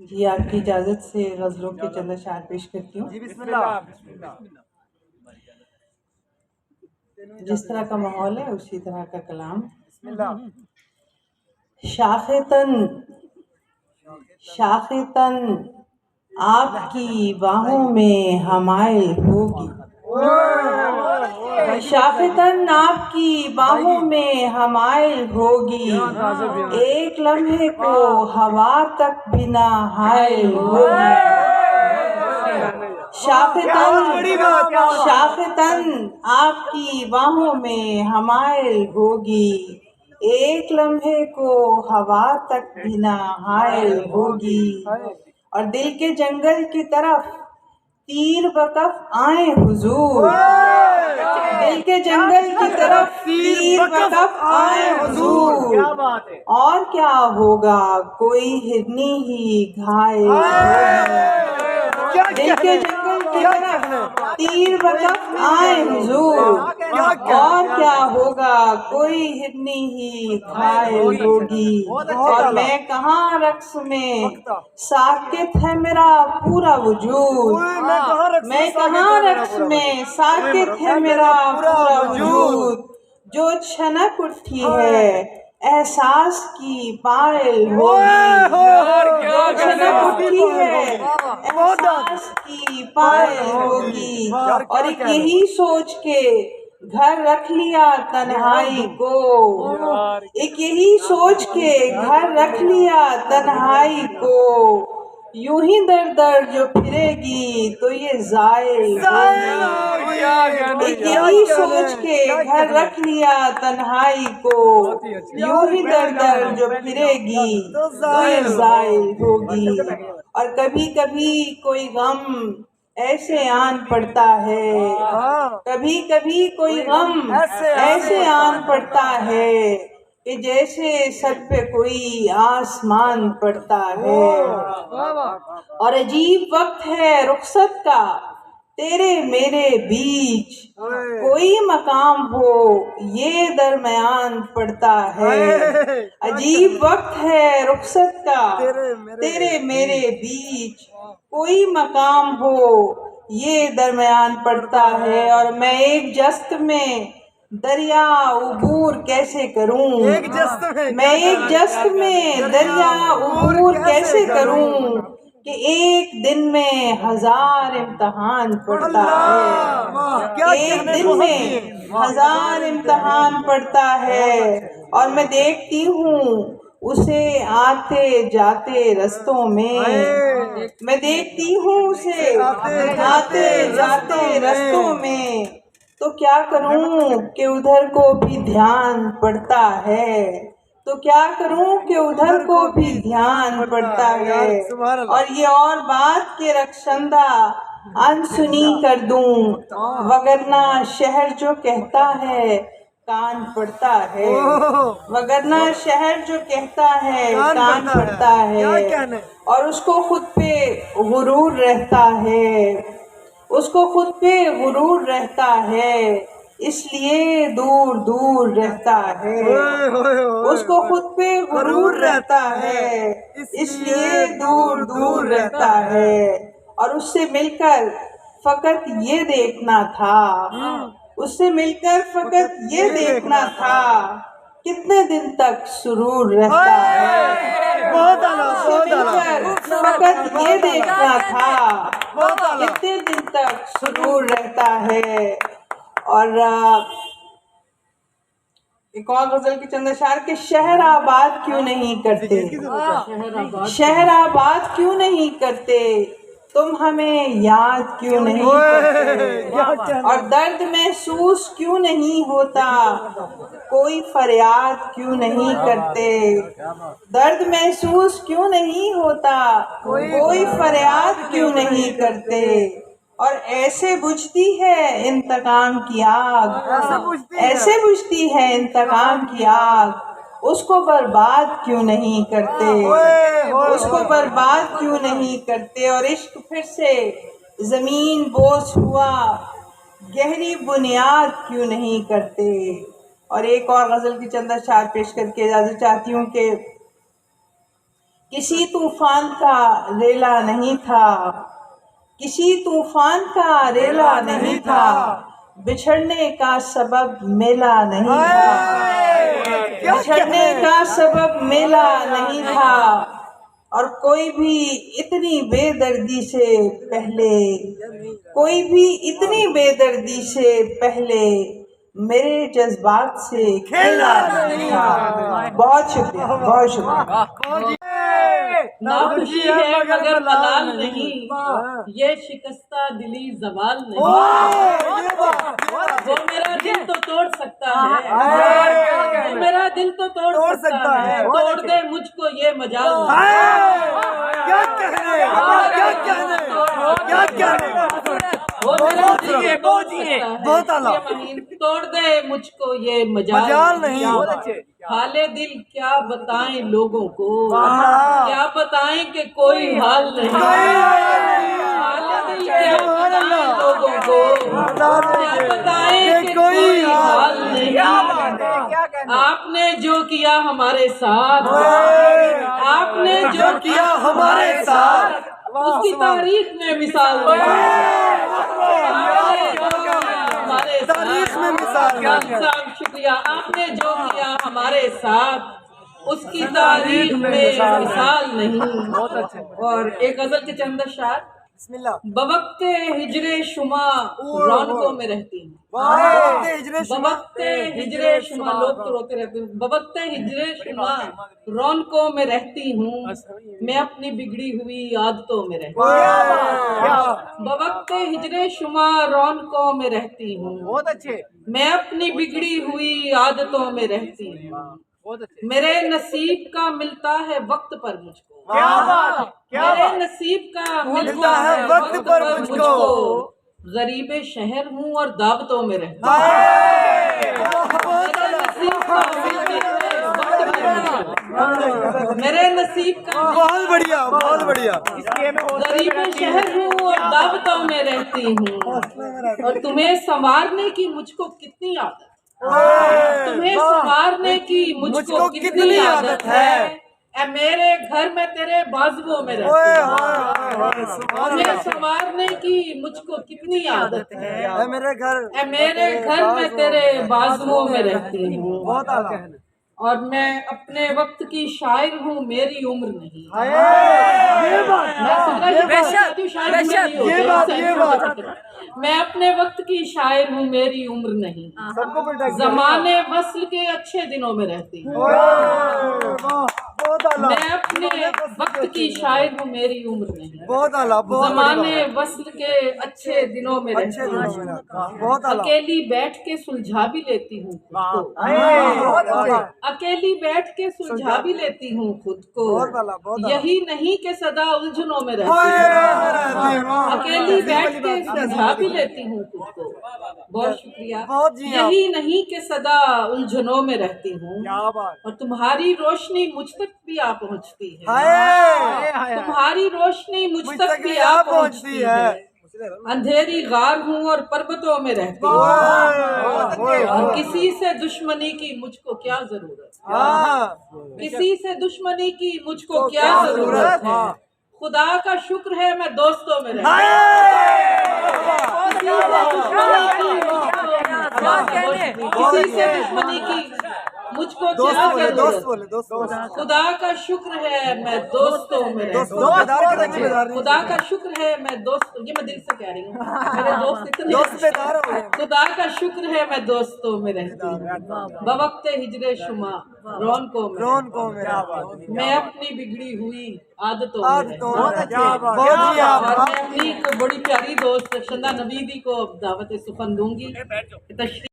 جی آپ کی اجازت سے غزلوں کے چند اشعار پیش کرتی ہوں. جی بسم اللہ. جس طرح کا ماحول ہے اسی طرح کا کلام. بسم اللہ. شاخ تن شاخ تن آپ کی باہوں میں حمائل ہوگی. شاخ تن آپ کی باہوں میں حمائل ہوگی. ایک لمحے کو ہوا تک بھی نہ حائل ہوگی. شاخ تن آپ کی باہوں میں حمائل ہوگی. ایک لمحے کو ہوا تک بھی نہ حائل ہوگی. اور دل کے جنگل کی طرف تیر بکف آئیں حضور. دل کے جنگل کی طرف تیر بکف آئیں حضور. اور کیا ہوگا کوئی ہرنی ہی گھائل ہوگی. دل کے جنگل کی طرف تیر بکف آئیں حضور. اور کیا ہوگا کوئی ہرنی ہی گھائل ہوگی. اور میں کہاں رقص میں ساکت ہے میرا پورا وجود. میں کہاں رقص میں ساکت ہے میرا پورا وجود. جو چھنک اٹھی ہے احساس کی پائل ہوگی. جو چھنک اٹھی ہے احساس کی پائل ہوگی. اور ایک یہی سوچ کے گھر رکھ لیا تنہائی کو. ایک یہی سوچ کے گھر رکھ لیا تنہائی کو. یوں ہی در در جو پھرے گی تو یہ زائل ہوگی. ایک یہی سوچ کے گھر رکھ لیا تنہائی کو. یوں ہی در در جو پھرے گی تو یہ زائل ہوگی. اور کبھی کبھی کوئی غم ایسے آن پڑتا ہے. کبھی کبھی کوئی غم ایسے آن پڑتا ہے کہ جیسے سر پہ کوئی آسمان پڑتا ہے. اور عجیب وقت ہے رخصت کا تیرے میرے بیچ. کوئی مقام ہو یہ درمیان پڑتا ہے. عجیب وقت ہے رخصت کا تیرے میرے بیچ. کوئی مقام ہو یہ درمیان پڑتا ہے. اور میں ایک جست میں دریا عبور کیسے کروں. میں ایک جست میں دریا عبور کیسے کروں کہ ایک دن میں ہزار امتحان پڑتا ہے. ایک دن میں ہزار امتحان پڑتا ہے. اور میں دیکھتی ہوں اسے آتے جاتے رستوں میں. میں دیکھتی ہوں اسے آتے جاتے رستوں میں. تو کیا کروں کہ ادھر کو بھی دھیان پڑتا ہے. تو کیا کروں کہ ادھر کو بھی دھیان پڑتا ہے. اور یہ اور بات کہ رخشندہ انسنی کر دوں وگرنہ شہر جو کہتا ہے کان پڑتا ہے. وگرنہ شہر جو کہتا ہے کان پڑتا ہے. اور اس کو خود پہ غرور رہتا ہے. اس کو خود پہ غرور رہتا ہے اس لیے دور دور رہتا ہے. اس کو خود پہ غرور رہتا ہے اس لیے دور دور رہتا ہے. اور اس سے مل کر فقط یہ دیکھنا تھا. اس سے مل کر فقط یہ دیکھنا تھا کتنے دن تک سرور رہتا ہے. فقط یہ دیکھنا تھا کتنے دن تک سرور رہتا ہے. اور ایک اور غزل کی چند اشعار کہ شہر آباد کیوں نہیں کرتے. شہر آباد کیوں نہیں کرتے تم ہمیں یاد کیوں نہیں کرتے. اور درد محسوس کیوں نہیں ہوتا کوئی فریاد کیوں نہیں کرتے. درد محسوس کیوں نہیں ہوتا کوئی فریاد کیوں نہیں کرتے. اور ایسے بجھتی ہے انتقام کی آگ. ایسے بجھتی ہے انتقام کی آگ. اس کو برباد کیوں نہیں کرتے. اس کو برباد کیوں نہیں کرتے. اور عشق پھر سے زمین بوس ہوا گہری بنیاد کیوں نہیں کرتے. اور ایک اور غزل کی چند اشعار پیش کر کے اجازت چاہتی ہوں کہ کسی طوفان کا ریلا نہیں تھا، کسی طوفان کا ریلا نہیں تھا، بچھڑنے کا سبب میلا نہیں تھا، بچھڑنے کا سبب میلا نہیں تھا، اور کوئی بھی اتنی بے دردی سے پہلے، کوئی بھی اتنی بے دردی سے پہلے میرے جذبات سے کھیلا نہیں تھا۔ بہت شکریہ، بہت شکریہ۔ ناخوشی ہے مگر ملال نہیں، یہ شکستہ دلی زوال نہیں، وہ میرا دل تو توڑ سکتا ہے، وہ میرا دل تو توڑ سکتا ہے، توڑ دے مجھ کو یہ مجال نہیں، وہ میرا دل تو توڑ سکتا ہے، توڑ دے مجھ کو یہ مجال نہیں، حالِ دل کیا بتائیں لوگوں کو، کیا بتائیں کہ کوئی حال نہیں، حالِ دل کیا بتائیں لوگوں کو، کیا بتائیں کہ کوئی حال نہیں، آپ نے جو کیا ہمارے ساتھ، آپ نے جو کیا ہمارے ساتھ، اس کی تاریخ میں مثال تاریخ میں مثال صاحب شکریہ، آپ نے جو کیا ہمارے ساتھ اس کی تاریخ میں مثال نہیں۔ اور ایک غزل کے چند اشعار۔ بوقت ہجر شما رونقوں میں رہتی ہوں، بوقت ہجر شما، لوگ تو روتے رہتے ہیں، بوقت ہجر شما رونقوں میں رہتی ہوں، میں اپنی بگڑی ہوئی عادتوں میں رہتی ہوں، بوقت ہجر شما رونقوں میں رہتی ہوں، میں اپنی بگڑی ہوئی عادتوں میں رہتی ہوں، میرے نصیب کا ملتا ہے وقت پر مجھ کو، میرے نصیب کا ملتا ہے وقت پر مجھ کو، غریب شہر ہوں اور دعوتوں میں رہتا ہوں، میرے نصیب کا بہت بڑھیا، بہت بڑھیا، غریب شہر ہوں اور دعوتوں میں رہتی ہوں، اور تمہیں سنوارنے کی مجھ کو کتنی عادت، تمہیں سنوارنے کی مجھ کو کتنی عادت ہے، اے میرے گھر میں تیرے بازوؤں میں رہتی ہوں، تمہیں سنوارنے کی مجھ کو کتنی عادت ہے، اے میرے گھر میں تیرے بازوؤں میں رہتی ہوں، بہت اعلیٰ، اور میں اپنے وقت کی شاعر ہوں، میری عمر نہیں، میں اپنے وقت کی شاعر ہوں، میری عمر نہیں، زمانے وصل کے اچھے دنوں میں رہتی ہوں، میں اپنے وقت کی شاعر ہوں، میری عمر نہیں، بہت اعلیٰ، زمانے وصل کے اچھے دنوں میں رہتی ہوں، اکیلی بیٹھ کے سلجھا بھی لیتی ہوں خود کو، اکیلی بیٹھ کے سلجھا بھی لیتی ہوں خود کو، یہی نہیں کہ صدا الجھنوں میں رہتی ہوں، اکیلی بیٹھ کے سلجھا بھی لیتی ہوں خود کو، بہت شکریہ، یہی نہیں کہ صدا الجھنوں میں رہتی ہوں، اور تمہاری روشنی مجھ تک بھی آ پہنچتی ہے، تمہاری روشنی مجھ تک بھی آ پہنچتی ہے، اندھیری غار ہوں اور پربتوں میں رہتی ہوں، اور کسی سے دشمنی کی مجھ کو کیا ضرورت، کسی سے دشمنی کی مجھ کو کیا ضرورت ہے، خدا کا شکر ہے میں دوستوں میں رہتی ہوں، کسی سے دشمنی کی مجھ کو کیا ضرورت، خدا کا شکر ہے میں دوستوں میں رہتی ہوں، خدا کا شکر ہے میں دوستوں، یہ میں دل سے کہہ رہی ہوں، میرے دوست اتنے، خدا کا شکر ہے میں دوستوں میں رہتی ہوں، بوقت ہجر شما رونقوں میں، میں اپنی بگڑی ہوئی عادتوں میں رہتی ہوں، اور میں اپنی ایک بڑی پیاری دوست شندہ نویدی کو دعوت سخن دوں گی، تشریف